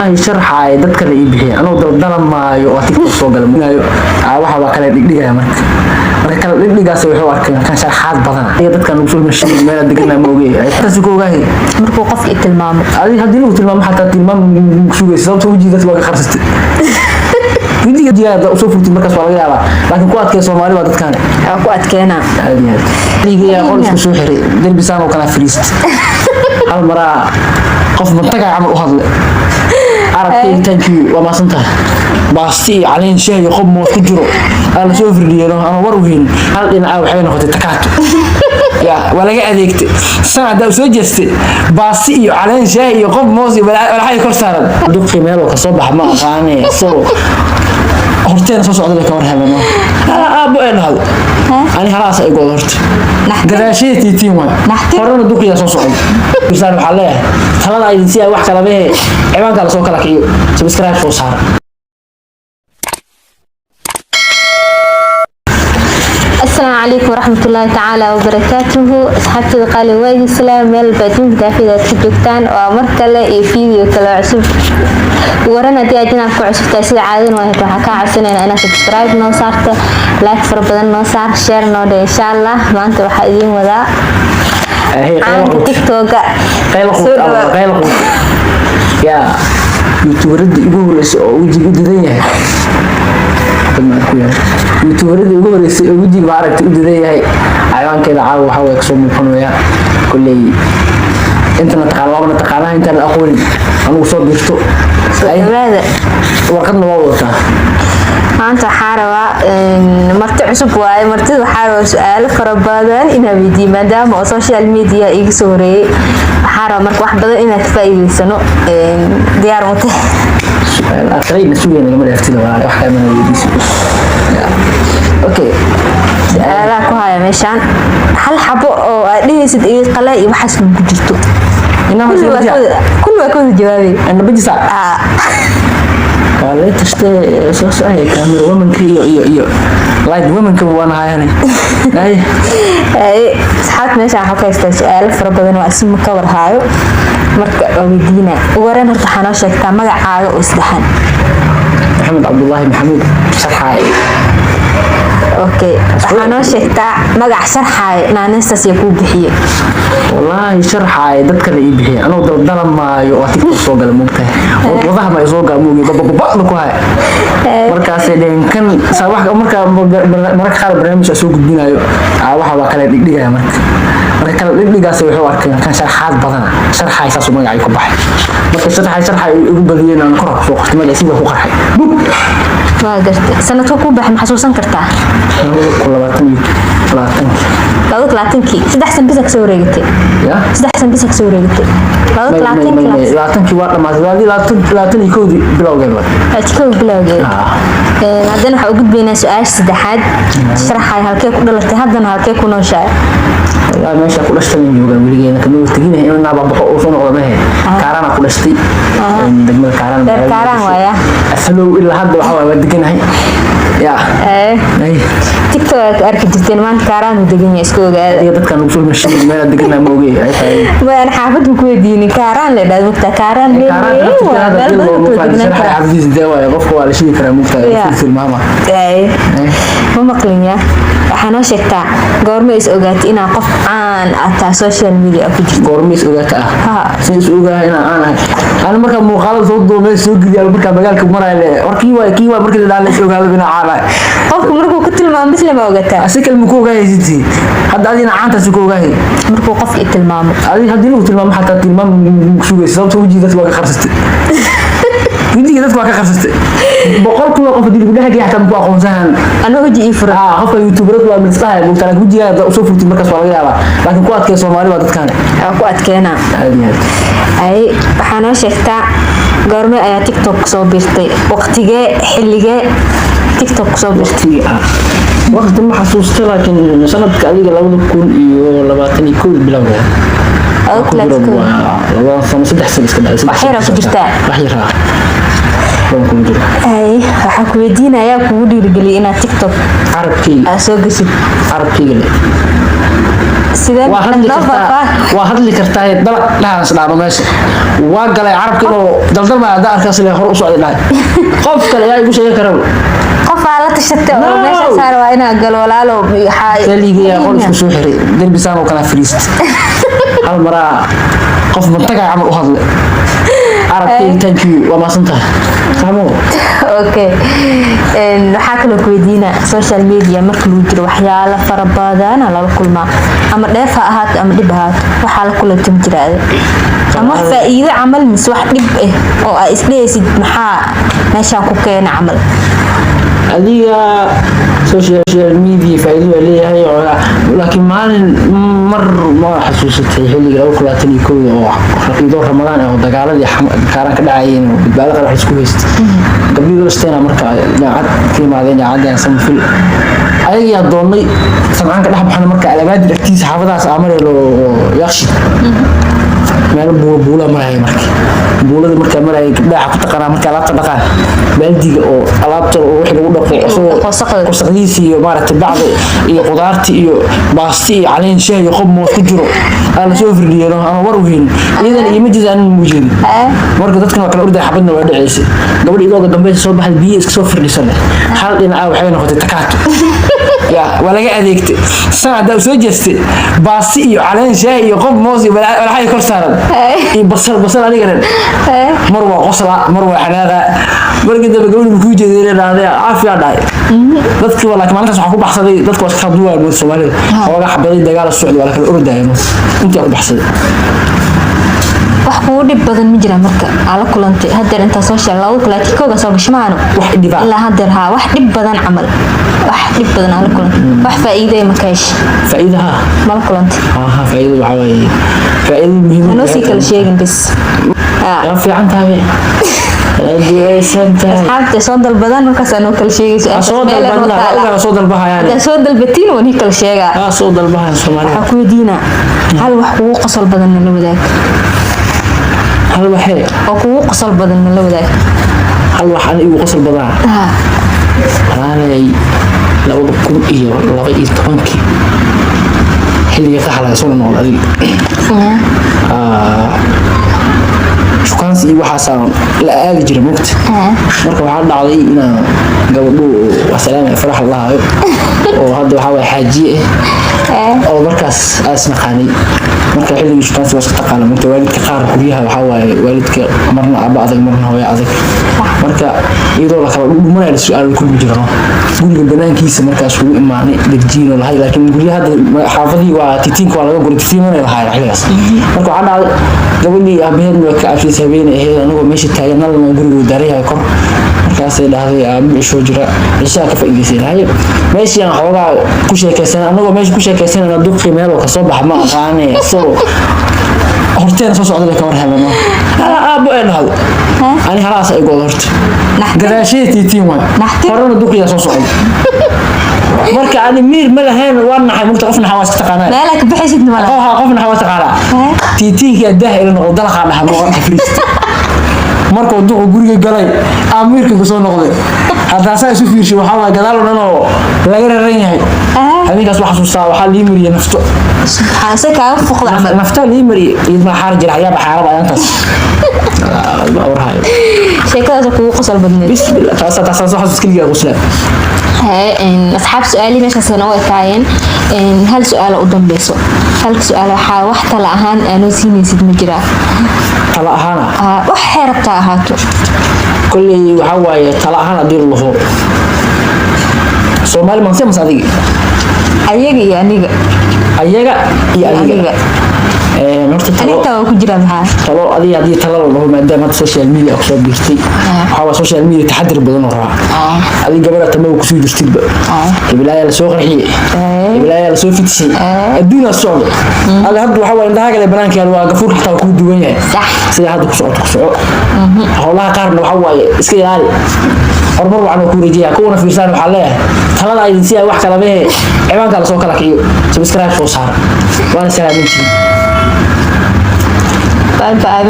sharxay dadka la iibiyay anoo daldalan maayo oo TikTok soo galmaayo waxa waa kala dhigdhigaya marka kala dhigdhigaas wuxuu arkay kan sharxaad badan iyo dadka ugu soo mashiin meel degan ma ogeey taas ku ogahay markuu qofka tilmaamo hadii uu tilmaamo xataa tilmaam sugay sababta wajigiisa waa ka qarsatay widiga diyaada soo furtay markaas waa laga yaabaa laakiin ku adkay Soomaali waa dadkan ku adkeena liiga qol isku soo xiray dalbisaan oo kala firiist hal mara qof mantaga amal u hadlay arabkii thank you waa maasanta baasti caleen shay qof mo ku jiro aan soo firdiyay ama war u heen hal dhinaca waxay noqotay takaato ya walaga adeegtay saada soo jeestay baasti iyo caleen shay iyo qof moosi waxay kor saaran duqi meel oo ka soo bax ma aqaanay soo horteen soo socday ka war helano aabo ee dhahdo ani halaas ay gool horta gadaasheetii tiin waa horana duqiya soo socday bisaan waxa leeyahay talada ay si ay wax kala bee ciwaanka la soo kala kiyo subscribe soo saar السلام عليكم ورحمة الله تعالى وبركاته أصحابتي قالوا وايد السلام ميل باتين دافيدا تجوكتان ومركلة فيديو كلا عصب ورانا دي أجينا كو عصب تأسيد عادين وهي حكا عصنا أنا سبسكرايب نو صارت لايك فربدن نو صار شير نو دي إن شاء الله ما أنتوا حقيقين وذا عن تيك توك قيل يا يوتيوبرد يقول وجهي قدريه يوتيوبرد يقول وجهي ما عرفت قدريه عيوان كذا عاو waxa way kasoo muuqanaya kulay inta taqaana inta la aqoon anigu soo dirto ayada warqadna waa wadataa maanta xarawa marti cusub waay martida xarawa su'aalo fara badan ina weydiin maadaama oo social media iga soo horeeyay xarawa marka wax badan inaad faa'iideysano diyaar u tahay su'aal aqrayna suuqayna lama dhaaftido wax kale ma weydiiso okay su'aala ku haya meeshan hal xabo oo aad dhigaysid iyo qalay iyo waxaas ku jirto inama kullu waa ku jawaabay ana bajisa قال تشتي سوس أي كاميرا ومن كي يو لايك ومن كي وانا هاي أي صحات ماشي حكي استسأل فربنا واسم مكور هايو مرك ودينا ورنا ارتحنا شكتا مجا عايو واسدحن محمد عبد الله محمود شرحاي اوكي waxaan sheegtaa magac sharxay naanaystaas ku bixiye wallahi sharxay dadka la iibiyay anoo daldalan maayo oo TikTok soo gal mugtay wadaha ma soo gal mugay baba ku hay markaas ay kan wax marka qaar barnaamij soo gudbinayo waxa waa kala dhigdhigaya marka kala dhigdhigaas wuxuu arkay kan sharxaad badan sharxay saas magac ay ku baxay marka sharxay ugu badiyeen aan kor soo qortay magac sidoo ku qarxay waa gartay sanadku ku baxay maxasuusan kartaa لاتنكي سدح سن بسك سو ريغتي يا سدح سن بسك سو ريغتي لاتنكي waa dhamaatay laatan koodi bilowgeed koodi bilowgeed hadana waxa ugu gudbeenaa su'aal saddexaad sharaxay halkee ku dhalatay hadana halkee ku nooshahay yaa meesha ku dhashtay jooga wiligeena kamid taginahay inna baba oo soo noqday kaarana ku dhashtay degmada kaarana waaya asalow ilaa hadda waxa waa deganahay يا TikTok أركض تنمان كاران ودقني إسكوجا يا تذكر نقول مشي ما دقنا موجي ما أنا حافظ مكوديني كاران لده مكتا كاران ليه حافظ الدواء يغفوا على شيء كلام مكتا في الماما ما مقلنيا حنا شكتا قرميس أوجات إنا قف عن أتا سوشيال ميديا أكيد قرميس أوجات سيس أوجات أنا مركب مخالف صوت ما يسوق دي مركب مجالك مرة كيوا مركب ده على سوق هذا بنا qofku markuu ku tilmaamo bisla ma ogataa asikal muku gaayisiti hadda adina caanta si ku gaay markuu qofku tilmaamo hadii uu tilmaamo xataa tilmaam sugay sababta wajigiisa waa ka qarsatay widiga dadku waa ka qarsatay boqol kuwa qof dib gudaha xataa ku aqoonsan ana waji ifra qofka youtuber waa mistahay buu tala wajiga soo furtay markaas waa laga yaabaa laakiin ku adkay Soomaali waa dadkan ku adkeena ay waxaan sheegtaa goorma ayaa TikTok soo birtay waqtigee xilligee TikTok soo birtay وقت ما حسوست لكن سنة كأديك لو تكون يو 20 بلوغة أو 30 لو 5 سنين كده بحيرة كجرتا بحيرة أي حكوا يدينا يا كودي رجلي أنا TikTok عربي أسوق سب عربي sideen waa hadli kartaa dalaq dhaas dhaabo meesha waa galay carabka oo daldalma aad arkaas ilaa hor u socday dhaay qof kale ayaa igu sheegay karo qof ala tashatay oo meesha saar waa ina gal walaalo kaliya qol isku soo xiray dalbisaan oo kala fariist hal mara qof mantaga amal u hadlay arabkii thank you waa maasantahay tamo okay waxa kale ku weydiina social media marka lagu jiro waxyaalo fara badan la kulma ama dheef ha ahaat ama dhib ahaat waxa la kulantan jiraade ama faa'iido amal mis wax dhib ah oo ay isleeysid maxaa meesha ku keenay amal adiga social media faa'iido leeyahay laakiin maalin mar ma xasuusatay xilliga oo kulaatay oo raqiido Ramadaan oo dagaaladii kaaran ka dhacayeen oo badbaado qarax isku haystay gabdhiyo isteena marka jaacad kiimaadeen jaacadaan samfil ayaga doonay sabcan ka dhaxbaxna marka alabaad dirtiis xaafadaas amarelo yaqshi meel buula maray markii buulada marka maray gabdhaha ku taqana marka alaabta dhaqaan baaldiga oo alaabta oo wixii lagu dhaqo qosaqdiisi iyo maaragtay bacda iyo qudaarti iyo baasti iyo caleen shaah iyo qob moos ku jiro aan soo firdiyeen ama war weyn idan iyo majidaan muujin marka dadkan waa kala orday xabadna waa dhaceysay gabadha idooga dambe soo baxay biyo iska soo firdhisan hal dhinaca waxay noqotay takaato ya wala ga adeegtay saada soo jeestay baasti iyo caleen shaah iyo qob moos iyo walaxay kor saaran iyo basal adiga mar waa qosla mar waa xanaaqa markii dambe gabadhu ku jeedeen caafiya dhaay dadkii walaak maalintaas waxa ku baxsaday dadku waa iska duwaa mid Soomaaliyeed oo xabaday dagaal socdo wala kala ordayeen intii ku baxsaday wax ku dhib badan ma jira marka ala kulantay hadeer inta social lagu kalaati kooga soo gashmaano wax dhib ila hadeer ha wax dhib badan amal wax dhib badan ala kulantay wax faa'iido ma kaash faa'iidaha ma kulantay faa'iido waxa way faa'iido muhiim ah si kala sheegin bas fiican tahay asxaabta soo dalbadan markaas aan kala sheegay soo dalbahayaan soo dalbatiin wani kala sheegaa soo dalbahan Soomaaliya waxa ku weydiina hal wax ugu qosol badan la wadaag hal waxay oo kugu qosol badan la wadaag hal wax aan igu qosol badan aanay 2012 xilliga qaxla soo noqday shukaansi waxa saan la aadi jiray mugta marka waxa dhacday inaan gabadhu wasalaam farax Allah oo hadda waxa way xaajiye oo markaas asna qaani marka xilliga shukaansi waa iska taqaan marka waalidka qaar guriyaha waxa way waalidka marna aba adag marna hooyo adag marka iyadoo la kala dhumanay su'aal ku jiro guriga banaankiisa markaas uu imaanay degjiino lahay laakiin guriyaha xaafadii waa titiin waa laga guray titiin ma lahay xilligaas marka waxa dhacday gabadhii abaheed waa ka afis habeen anagoo meesha taagan nalma guriga dareeyo kor markaas ay dhahday aabbi soo jira isha ka faa'iideysanay meeshii aan xoogaa ku sheekaysan anagoo meesha ku sheekaysan duqi meel oo ka soo bax ma aqaanay soo horteen soo socday ka war helno aabbo ay dhahdo ani halaas ay gool horta gadaashii tiitiin waa horena duqiya soo socday marka ani miir ma lahayn waan naxay mugta qofna xawaas taqaanaa meelka bixisid ma laha qofna xawaas taqaanaa tiitiinki adah ila noqdo dalaqa dhaha ma xafriist marka uu duqo guriga galay amiirka ku soo noqday hadda saa isu fiirshay waxa waa gadaal oo dhan oo laga raran yahay habeenkaas waxa xasuustaa waxa lii mariyay nafto xaase ka fuqda amal nafto lii mariyay idma xaar jira ayaa baxaarada aantaas sheekadaas ku qosol badneed bismillah taas xasuus kaliya qosla أصحاب سؤالي مش هسنوي كاين هل سؤال قدام بيسو هل سؤال حا وحتى لأهان أنا سيني سيد مجرى طلعهانا وحيرتا هاتو كل وحواي طلعهانا دير الله سومالي منسي مسادي أيجا يعني أيجا أيجا نورت أنت وكجرا بها تلو أدي أدي تلو الله ما دام السوشيال ميديا أكثر بيرتي حوا السوشيال ميديا تحدر بدون راه أدي قبل تمو كسي جرتي بقى البلايا لسوق رحية البلايا لسوق فتشي الدنيا الصعب على هذا حوا عندها كذا بنانك يعني وقفور حتى وكود دوينه صح سيد هذا كسوق حولها قارن وحوا إسكي هذا hormar waxaan ku rijiyaa kuwana fiirsan waxa leeyahay talada ay si ay wax kala bee ciwaanka la soo kala kiyo subscribe soo saar waana salaamintii bye bye